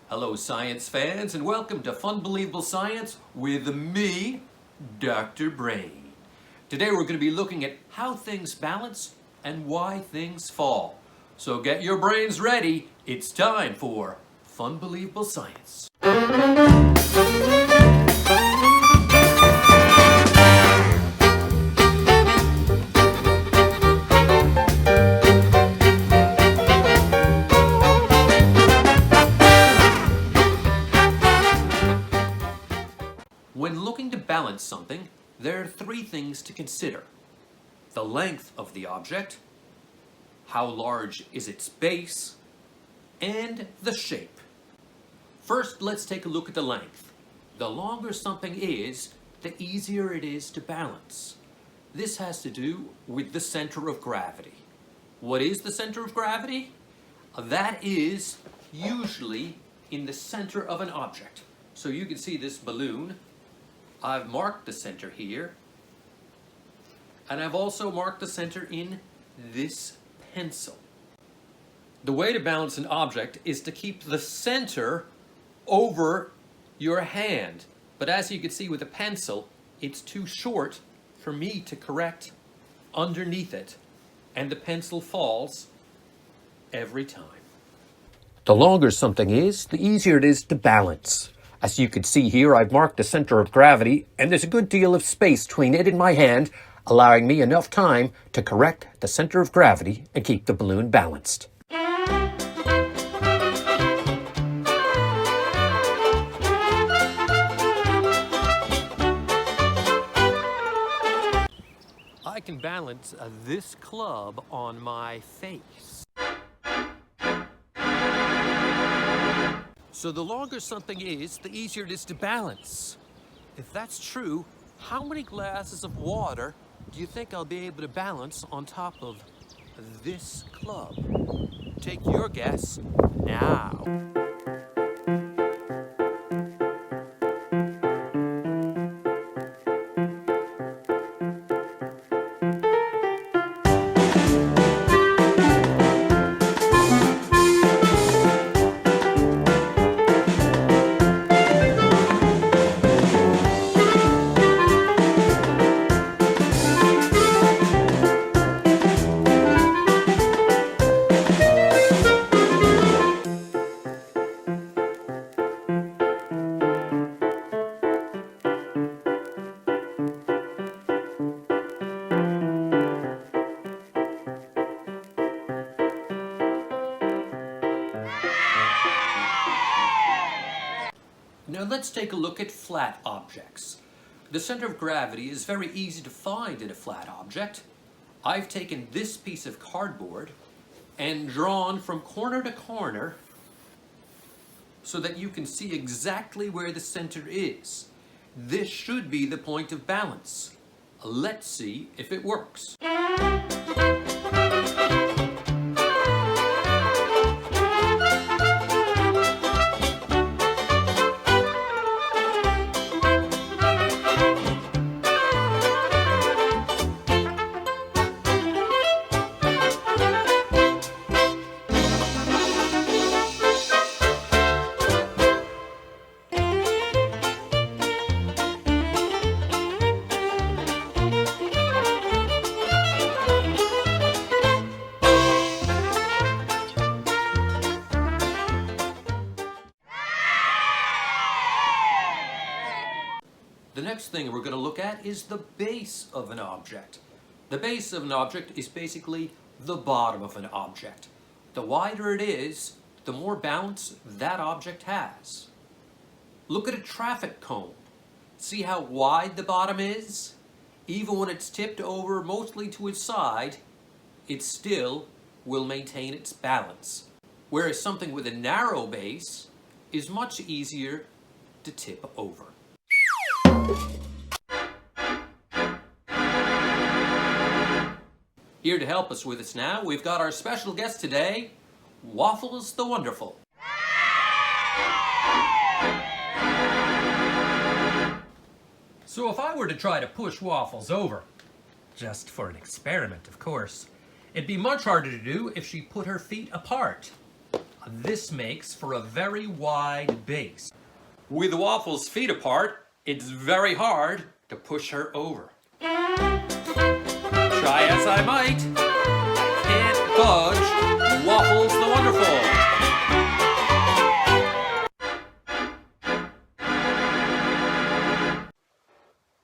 Hello science fans and welcome to Fun-Believable Science with me, Dr. Brain. Today we're going to be looking at how things balance and why things fall. So get your brains ready, it's time for Fun-Believable Science. When looking to balance something, there are three things to consider. The length of the object, how large is its base, and the shape. First, let's take a look at the length. The longer something is, the easier it is to balance. This has to do with the center of gravity. What is the center of gravity? That is usually in the center of an object. So you can see this balloon. I've marked the center here, and I've also marked the center in this pencil. The way to balance an object is to keep the center over your hand, but as you can see with a pencil, it's too short for me to correct underneath it, and the pencil falls every time. The longer something is, the easier it is to balance. As you can see here, I've marked the center of gravity, and there's a good deal of space between it and my hand, allowing me enough time to correct the center of gravity and keep the balloon balanced. I can balance this club on my face. So the longer something is, the easier it is to balance. If that's true, how many glasses of water do you think I'll be able to balance on top of this club? Take your guess now. Now let's take a look at flat objects. The center of gravity is very easy to find in a flat object. I've taken this piece of cardboard and drawn from corner to corner so that you can see exactly where the center is. This should be the point of balance. Let's see if it works. The next thing we're going to look at is the base of an object. The base of an object is basically the bottom of an object. The wider it is, the more balance that object has. Look at a traffic cone. See how wide the bottom is? Even when it's tipped over mostly to its side, it still will maintain its balance. Whereas something with a narrow base is much easier to tip over. Here to help us with this now, we've got our special guest today, Waffles the Wonderful. So if I were to try to push Waffles over, just for an experiment of course, it'd be much harder to do if she put her feet apart. This makes for a very wide base. With Waffles' feet apart, it's very hard to push her over. Try as I might, I can't budge Waffles the Wonderful.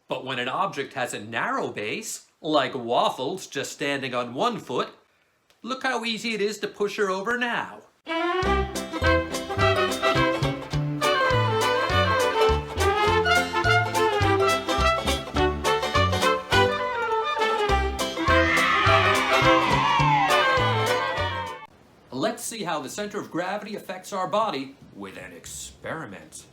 But when an object has a narrow base, like Waffles just standing on one foot, look how easy it is to push her over now. Let's see how the center of gravity affects our body with an experiment.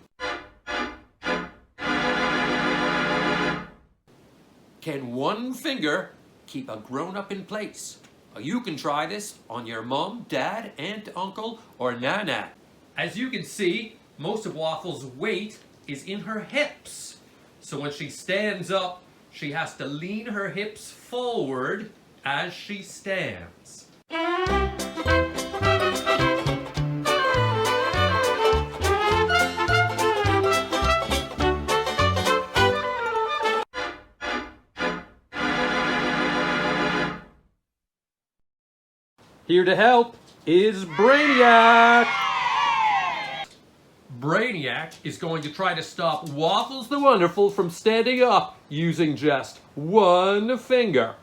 Can one finger keep a grown-up in place? You can try this on your mom, dad, aunt, uncle, or nana. As you can see, most of Waffles' weight is in her hips. So when she stands up, she has to lean her hips forward as she stands. Here to help is Brainiac. Brainiac is going to try to stop Waffles the Wonderful from standing up using just one finger.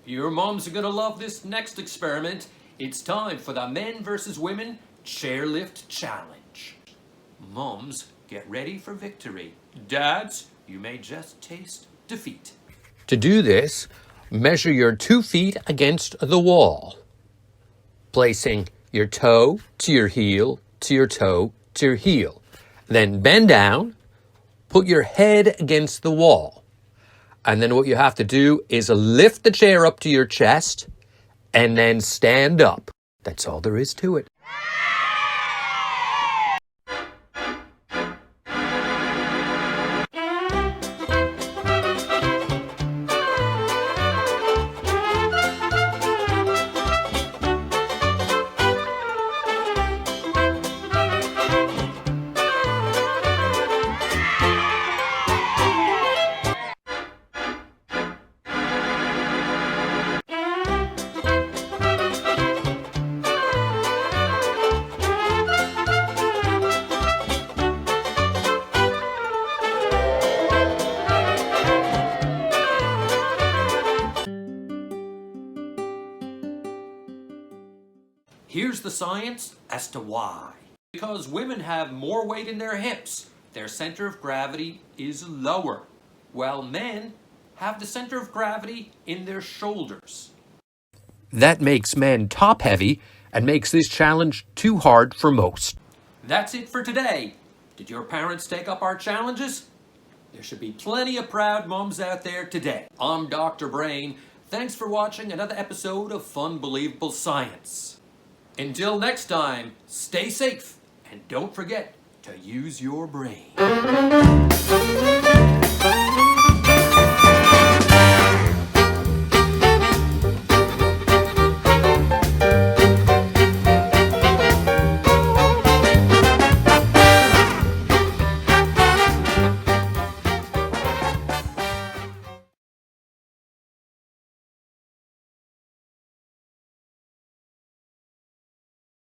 Your moms are gonna love this next experiment. It's time for the men versus women chairlift challenge. Moms, get ready for victory. Dads, you may just taste defeat. To do this, measure your 2 feet against the wall, placing your toe to your heel, to your toe to your heel. Then bend down, put your head against the wall. And then what you have to do is lift the chair up to your chest and then stand up. That's all there is to it. Here's the science as to why. Because women have more weight in their hips, their center of gravity is lower, while men have the center of gravity in their shoulders. That makes men top-heavy and makes this challenge too hard for most. That's it for today. Did your parents take up our challenges? There should be plenty of proud moms out there today. I'm Dr. Brain. Thanks for watching another episode of Fun-Believable Science. Until next time, stay safe and don't forget to use your brain.